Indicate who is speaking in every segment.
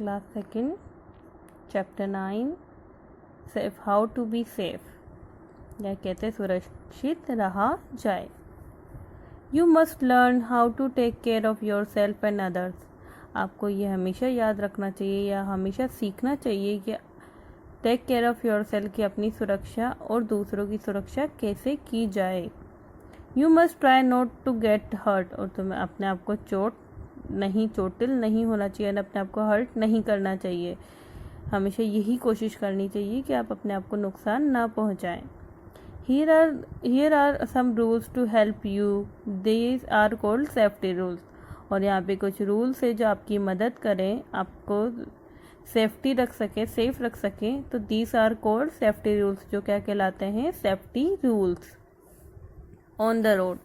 Speaker 1: Class second chapter 9 safe how to be safe, या कहते सुरक्षित रहा जाए। You must learn how to take care of yourself and others. आपको ये हमेशा याद रखना चाहिए या हमेशा सीखना चाहिए कि take care of yourself की अपनी सुरक्षा और दूसरों की सुरक्षा कैसे की जाए। You must try not to get hurt, और तुम्हें अपने आप को चोटिल नहीं होना चाहिए, अपने आप को हर्ट नहीं करना चाहिए। हमेशा यही कोशिश करनी चाहिए कि आप अपने आप को नुकसान ना पहुंचाएं। Here are some rules to help you. These are called safety rules. और यहाँ पे कुछ रूल्स है जो आपकी मदद करें, आपको सेफ्टी रख सके, सेफ रख सकें। तो these are called safety rules, जो क्या कहलाते हैं? Safety rules. On the road,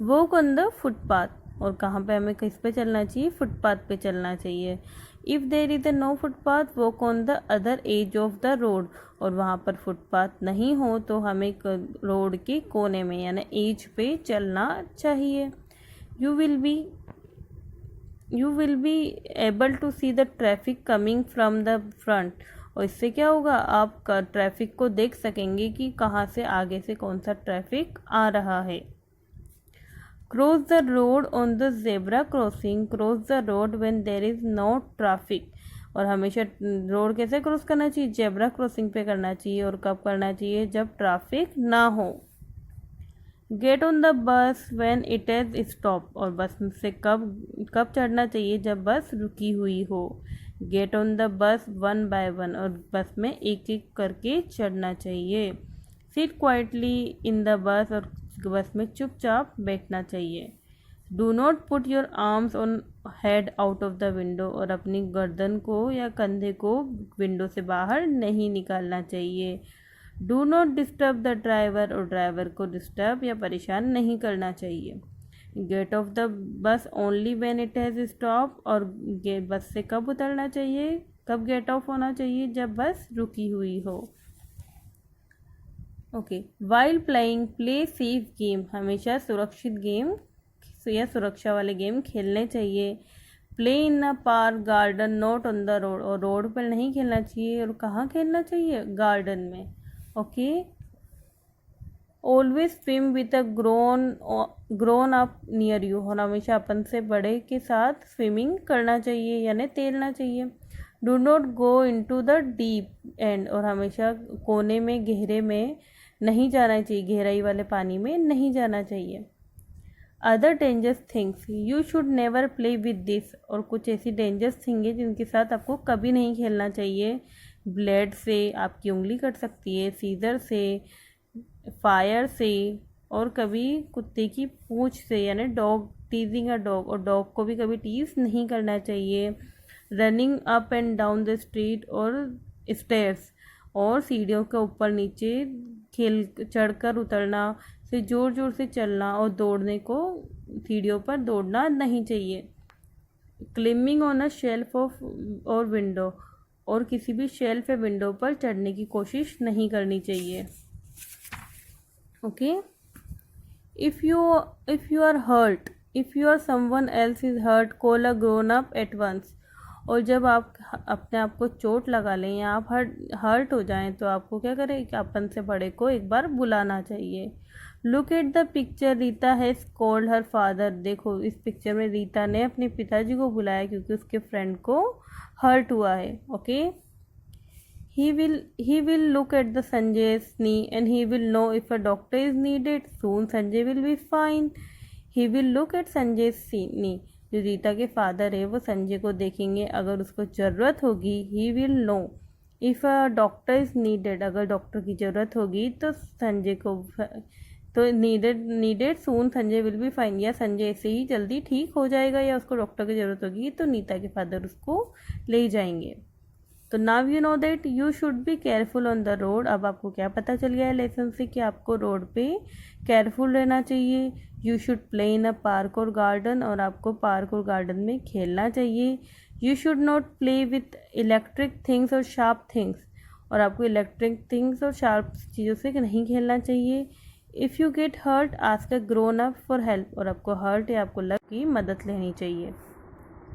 Speaker 1: walk on the footpath, और कहाँ पे हमें किस पे चलना चाहिए? फुटपाथ पे चलना चाहिए। If there is no footpath, walk on the other edge of the road, और वहाँ पर फुटपाथ नहीं हो तो हमें रोड के कोने में यानी एज पे चलना चाहिए। You will be able to see the traffic coming from the front, और इससे क्या होगा? आप ट्रैफिक को देख सकेंगे कि कहाँ से आगे से कौन सा ट्रैफिक आ रहा है। Cross the road on the zebra crossing, cross the road when there is no traffic, और हमेशा रोड कैसे क्रॉस करना चाहिए? जेब्रा क्रॉसिंग पे करना चाहिए। और कब करना चाहिए? जब ट्रैफिक ना हो। Get on the bus when it is stop, और बस से कब चढ़ना चाहिए? जब बस रुकी हुई हो। Get on the bus one by one, और बस में एक एक करके चढ़ना चाहिए। Sit quietly in the bus, और बस में चुपचाप बैठना चाहिए। Do not put your arms on head out of the window, और अपनी गर्दन को या कंधे को विंडो से बाहर नहीं निकालना चाहिए। Do not disturb the driver, और ड्राइवर को डिस्टर्ब या परेशान नहीं करना चाहिए। Get off the bus only when it has stop, और बस से कब उतरना चाहिए? कब गेट ऑफ होना चाहिए? जब बस रुकी हुई हो। Okay, while playing play safe game, हमेशा सुरक्षित गेम या सुरक्षा वाले गेम खेलने चाहिए। Play in a park garden not on the road, और रोड पर नहीं खेलना चाहिए। और कहाँ खेलना चाहिए? गार्डन में। Okay, always swim with a grown up near you, और हमेशा अपन से बड़े के साथ स्विमिंग करना चाहिए यानी तैरना चाहिए। Do not go into the deep and, और हमेशा कोने में गहरे में नहीं जाना चाहिए, गहराई वाले पानी में नहीं जाना चाहिए। Other dangerous things you should never play with this, और कुछ ऐसी डेंजरस थिंग है जिनके साथ आपको कभी नहीं खेलना चाहिए। ब्लेड से आपकी उंगली कट सकती है, सीजर से, फायर से, और कभी कुत्ते की पूंछ से यानी डॉग टीजिंग अ डॉग, और डॉग को भी कभी टीज नहीं करना चाहिए। Running up and down the street और स्टेयर्स, और सीढ़ियों के ऊपर नीचे चढ़कर उतरना, से जोर जोर से चलना और दौड़ने को सीढ़ियों पर दौड़ना नहीं चाहिए। Climbing on a shelf of और विंडो, और किसी भी शेल्फ या विंडो पर चढ़ने की कोशिश नहीं करनी चाहिए। Okay, if you are hurt, if you are someone else is hurt, call a grown up at once, और जब आप अपने आप को चोट लगा लें या आप हर्ट हो जाएं तो आपको क्या करें कि अपन से बड़े को एक बार बुलाना चाहिए। Look at the picture, Rita has called her father, देखो इस पिक्चर में रीता ने अपने पिताजी को बुलाया क्योंकि उसके फ्रेंड को हर्ट हुआ है। Okay, he will look at the Sanjay's knee and he will know if a doctor is needed. Soon Sanjay will be fine. He will look at Sanjay's knee. जो रीता के फादर है वो संजय को देखेंगे, अगर उसको ज़रूरत होगी he will know if a doctor is needed, अगर डॉक्टर की ज़रूरत होगी तो संजय को तो needed soon Sanjay will be fine, या संजय ऐसे ही जल्दी ठीक हो जाएगा, या उसको डॉक्टर की ज़रूरत होगी तो नीता के फादर उसको ले जाएंगे। तो now you know that you should be careful on the road. अब आपको क्या पता चल गया है लेसन से कि आपको रोड पे केयरफुल रहना चाहिए। You should play in a park और गार्डन, और आपको पार्क और गार्डन में खेलना चाहिए। You should not play with electric things और शार्प थिंग्स, और आपको इलेक्ट्रिक थिंग्स और शार्प चीज़ों से नहीं खेलना चाहिए। If you get hurt ask a grown up for help, और आपको हर्ट या आपको लग की मदद लेनी चाहिए।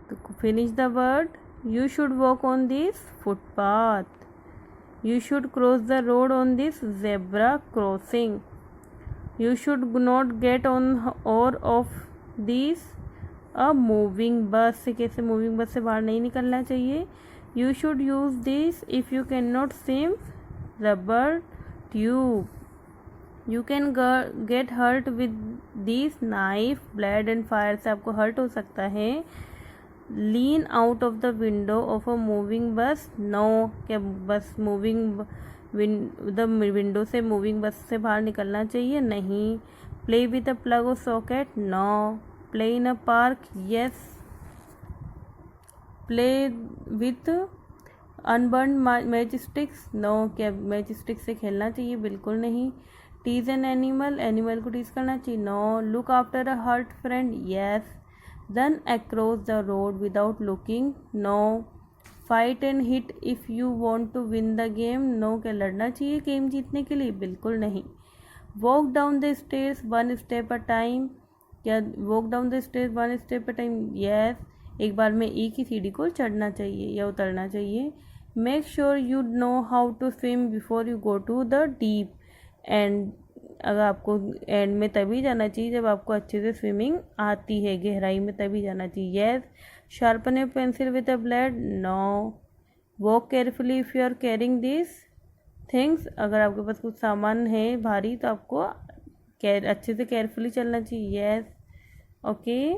Speaker 1: तो finish the word. You should walk on this footpath. You should cross the road on this zebra crossing. You should not get on or off this a moving bus. से कैसे moving bus से बाहर नहीं निकलना चाहिए. You should use this if you cannot swim. Rubber tube. You can get hurt with this knife, blade and fire. से आपको hurt हो सकता है. Lean out of the window of a moving bus. No. क्या bus moving the window से moving bus से बाहर निकलना चाहिए? नहीं. प्ले विथ अ प्लग और socket? No. Play in a park? Yes. Play with unburnt match sticks? No. क्या match stick से खेलना चाहिए? बिल्कुल नहीं. Tease an animal? एनिमल को टीज करना चाहिए? No. Look after a hurt friend? Yes. Run across the road without looking? No. Fight and hit if you want to win the game? No. क्या लड़ना चाहिए गेम जीतने के लिए? बिल्कुल नहीं. Walk down the stairs one step a time? क्या walk down the stairs one step a time? Yes. एक बार में एक ही सीढ़ी को चढ़ना चाहिए या उतरना चाहिए. Make sure you know how to swim before you go to the deep end. अगर आपको एंड में तभी जाना चाहिए जब आपको अच्छे से स्विमिंग आती है, गहराई में तभी जाना चाहिए. Yes. Sharpen a pencil with a blade? No. Walk carefully if you are carrying this things? अगर आपके पास कुछ सामान है भारी तो आपको अच्छे से केयरफुली चलना चाहिए. यस. ओके.